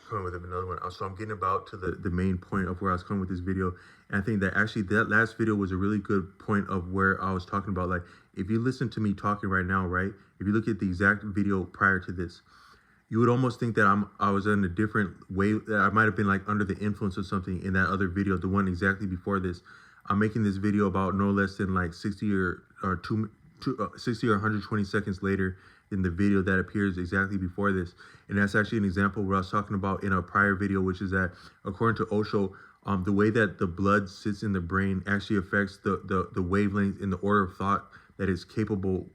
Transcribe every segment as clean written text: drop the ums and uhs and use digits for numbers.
coming with another one. So I'm getting about to the main point of where I was coming with this video. And I think that actually that last video was a really good point of where I was talking about, like, if you listen to me talking right now, right? If you look at the exact video prior to this, you would almost think that I was in a different way, that I might have been like under the influence of something in that other video, the one exactly before this. I'm making this video about no less than like 60 or 60 or 120 seconds later in the video that appears exactly before this. And that's actually an example where I was talking about in a prior video, which is that according to Osho, the way that the blood sits in the brain actually affects the wavelength in the order of thought that is capable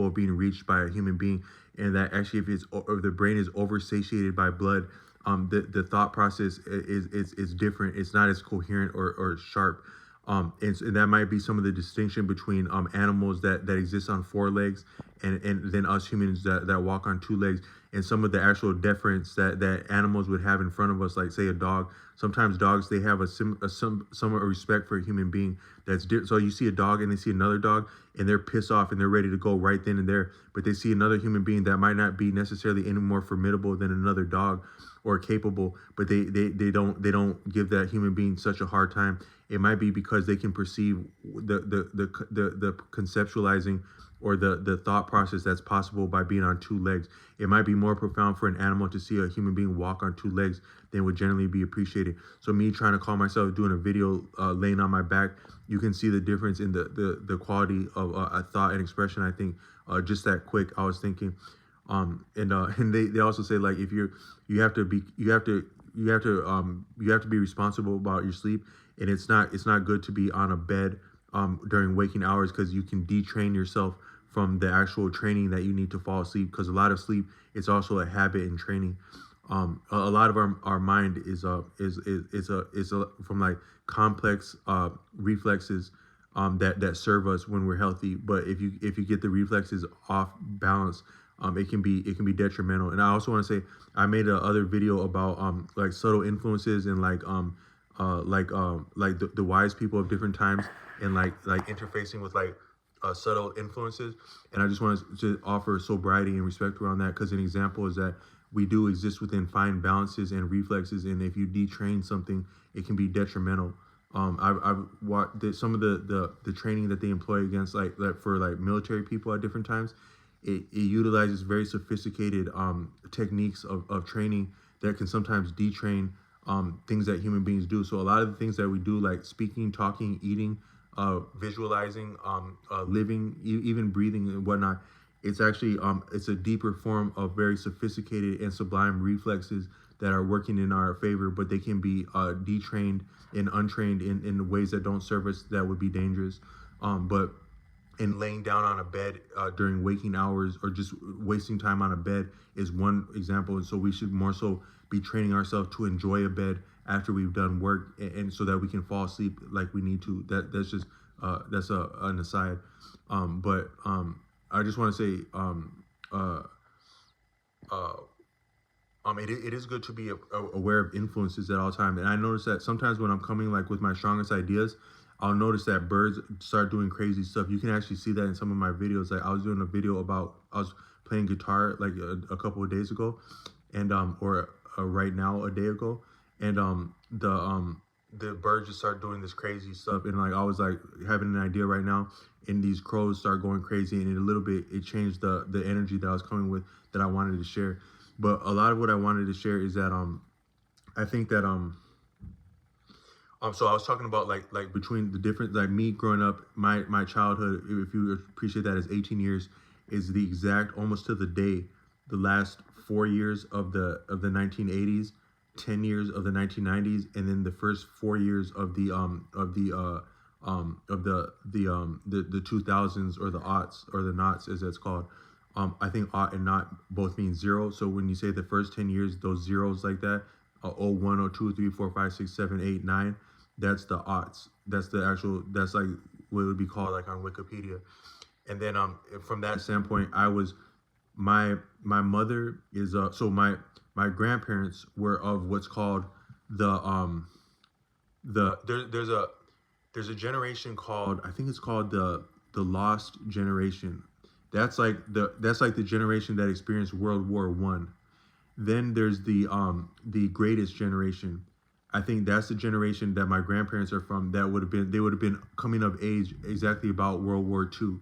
of being reached by a human being. And that actually, if the brain is oversatiated by blood, the thought process is different. It's not as coherent or sharp. And that might be some of the distinction between animals that exist on four legs and then us humans that walk on two legs, and some of the actual deference that animals would have in front of us, like say a dog. Sometimes dogs, they have somewhat respect for a human being that's different. So you see a dog and they see another dog and they're pissed off and they're ready to go right then and there, but they see another human being that might not be necessarily any more formidable than another dog or capable, but they don't give that human being such a hard time. It might be because they can perceive the conceptualizing or the thought process that's possible by being on two legs. It might be more profound for an animal to see a human being walk on two legs than would generally be appreciated. So me trying to call myself doing a video laying on my back, you can see the difference in the quality of a thought and expression. I think just that quick, I was thinking. And they also say, like, if you have to be responsible about your sleep, and it's not good to be on a bed during waking hours, because you can detrain yourself from the actual training that you need to fall asleep, because a lot of sleep is also a habit in training. A lot of our mind is from like complex reflexes that serve us when we're healthy. But if you get the reflexes off balance, it can be detrimental. And I also want to say, I made a other video about like subtle influences and like the wise people of different times, and like interfacing with like subtle influences. And I just wanted to offer sobriety and respect around that, because an example is that we do exist within fine balances and reflexes, and if you detrain something, it can be detrimental. I've watched some of the training that they employ against like for like military people at different times. It utilizes very sophisticated techniques of training that can sometimes detrain things that human beings do. So a lot of the things that we do, like speaking, talking, eating, visualizing, living, even breathing and whatnot, it's actually it's a deeper form of very sophisticated and sublime reflexes that are working in our favor, but they can be detrained and untrained in ways that don't serve us, that would be dangerous. But in laying down on a bed during waking hours, or just wasting time on a bed, is one example. And so we should more so be training ourselves to enjoy a bed after we've done work, and so that we can fall asleep like we need to. That's just that's an aside. But I just want to say it is good to be aware of influences at all times. And I notice that sometimes when I'm coming like with my strongest ideas, I'll notice that birds start doing crazy stuff. You can actually see that in some of my videos. Like I was doing a video about, I was playing guitar like a couple of days ago, and or right now a day ago, and the birds just start doing this crazy stuff, and like I was like having an idea right now, and these crows start going crazy, and in a little bit it changed the energy that I was coming with, that I wanted to share. But a lot of what I wanted to share is that I think that so I was talking about like between the different, like me growing up, my childhood, if you appreciate that, as 18 years, is the exact, almost to the day, the last 4 years of the 1980s, 10 years of the 1990s, and then the first 4 years of the 2000s, or the aughts, or the knots as it's called. I think aught and not both mean zero. So when you say the first 10 years, those zeros like that, 01, 02, 03, 04, 05, 06, 07, 08, 9, that's the aughts. That's the actual, that's like what it would be called like on Wikipedia. And then from that standpoint, I was, my mother is so my grandparents were of what's called there's a generation called, I think it's called the lost generation. That's like the generation that experienced World War I. Then there's the greatest generation. I think that's the generation that my grandparents are from. That would have been they would have been coming of age exactly about World War II.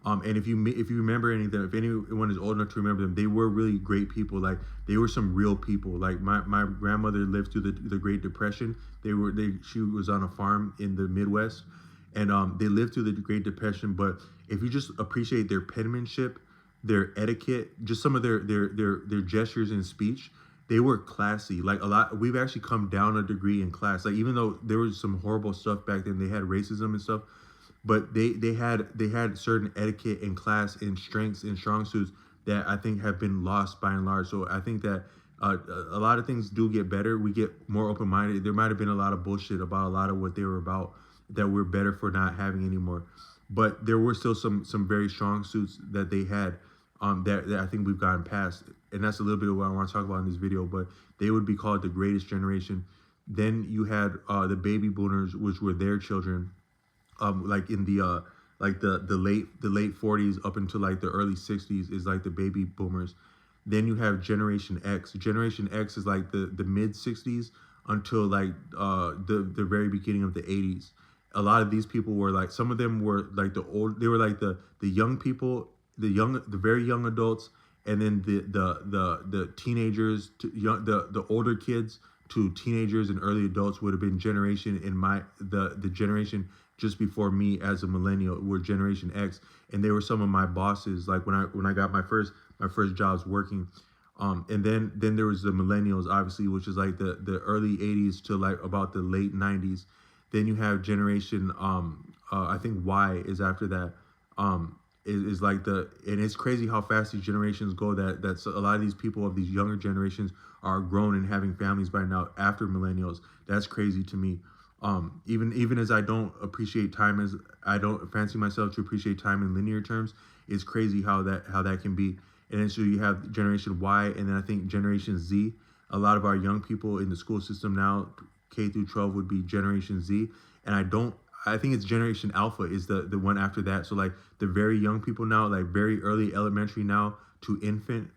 And if you remember any of them, if anyone is old enough to remember them, they were really great people. Like they were some real people. Like my grandmother lived through the Great Depression. She was on a farm in the Midwest, and they lived through the Great Depression. But if you just appreciate their penmanship, their etiquette, just some of their gestures in speech, they were classy. Like a lot, we've actually come down a degree in class. Like even though there was some horrible stuff back then, they had racism and stuff, but they had certain etiquette and class and strengths and strong suits that I think have been lost by and large. So I think that a lot of things do get better. We get more open minded. There might have been a lot of bullshit about a lot of what they were about that we're better for not having anymore. But there were still some very strong suits that they had, that I think we've gotten past. And that's a little bit of what I want to talk about in this video. But they would be called the greatest generation. Then you had the baby boomers, which were their children, like in the late 40s up until like the early 60s is like the baby boomers. Then you have Generation X. Generation X is like the mid 60s until like the very beginning of the 80s. A lot of these people were like, some of them were like they were like the young people, the very young adults, and then the teenagers to the older kids to teenagers and early adults would have been generation in the generation just before me as a millennial were Generation X, and they were some of my bosses. Like when I got my first jobs working, and then there was the millennials, obviously, which is like the early 80s to like about the late 90s. Then you have Generation I think Y is after that. Is like and it's crazy how fast these generations go. That's a lot of these people of these younger generations are grown and having families by now after millennials. That's crazy to me. Even as I don't appreciate time, as I don't fancy myself to appreciate time in linear terms, it's crazy how that can be. And then so you have Generation Y, and then I think Generation Z. A lot of our young people in the school system now, K through 12, would be Generation Z. And I think it's Generation Alpha is the one after that. So like the very young people now, like very early elementary now to infant,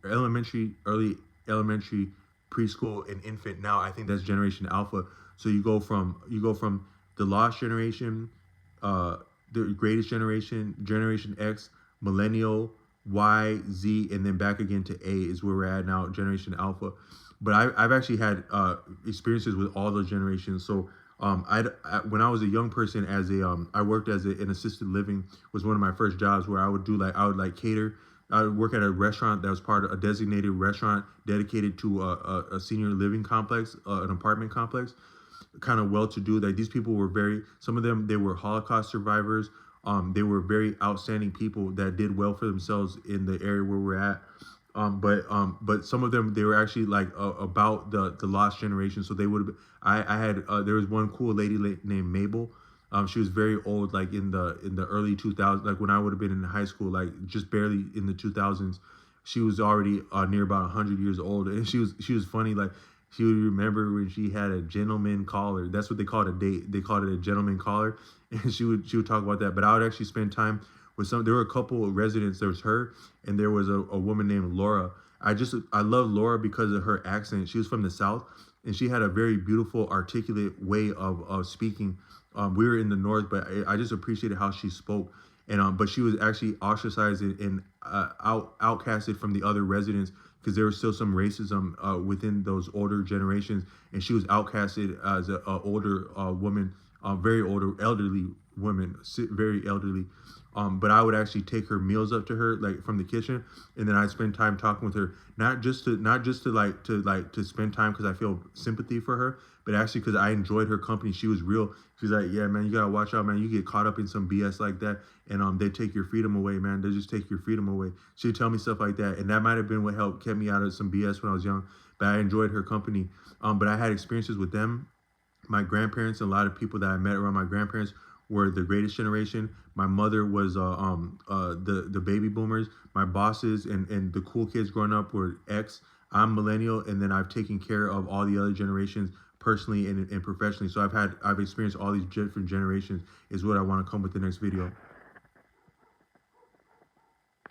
early elementary, preschool, and infant now. I think that's Generation Alpha. So you go from the lost generation, the greatest generation, Generation X, millennial, Y, Z, and then back again to A is where we're at now, Generation Alpha. But I've actually had experiences with all those generations. So when I was a young person, I worked as an assisted living was one of my first jobs where I would cater. I would work at a restaurant that was part of a designated restaurant dedicated to a senior living complex, an apartment complex, kind of well-to-do. Like these people were some of them, they were Holocaust survivors. They were very outstanding people that did well for themselves in the area where we're at. But some of them, they were actually like about the lost generation. So they would I had there was one cool lady named Mabel. She was very old, like in the early 2000s, like when I would have been in high school, like just barely in the 2000s. She was already near about 100 years old, and she was funny. Like she would remember when she had a gentleman caller. That's what they called a date. They called it a gentleman caller, and she would talk about that. But I would actually spend time with there were a couple of residents. There was her, and there was a woman named Laura. I love Laura because of her accent. She was from the South, and she had a very beautiful, articulate way of speaking. We were in the North, but I just appreciated how she spoke. And but she was actually ostracized and outcasted from the other residents because there was still some racism within those older generations, and she was outcasted as an older woman, very older, elderly woman, very elderly. But I would actually take her meals up to her, like from the kitchen, and then I'd spend time talking with her, not just to spend time because I feel sympathy for her, but actually because I enjoyed her company. She was real. She's like, yeah, man, you gotta watch out, man. You get caught up in some BS like that, and they take your freedom away, man. They just take your freedom away. She'd tell me stuff like that, and that might have been what kept me out of some BS when I was young. But I enjoyed her company. But I had experiences with them, my grandparents, and a lot of people that I met around my grandparents were the greatest generation. My mother was the baby boomers. My bosses and the cool kids growing up were X. I'm millennial, and then I've taken care of all the other generations personally and professionally. So I've experienced all these different generations is what I want to come with the next video.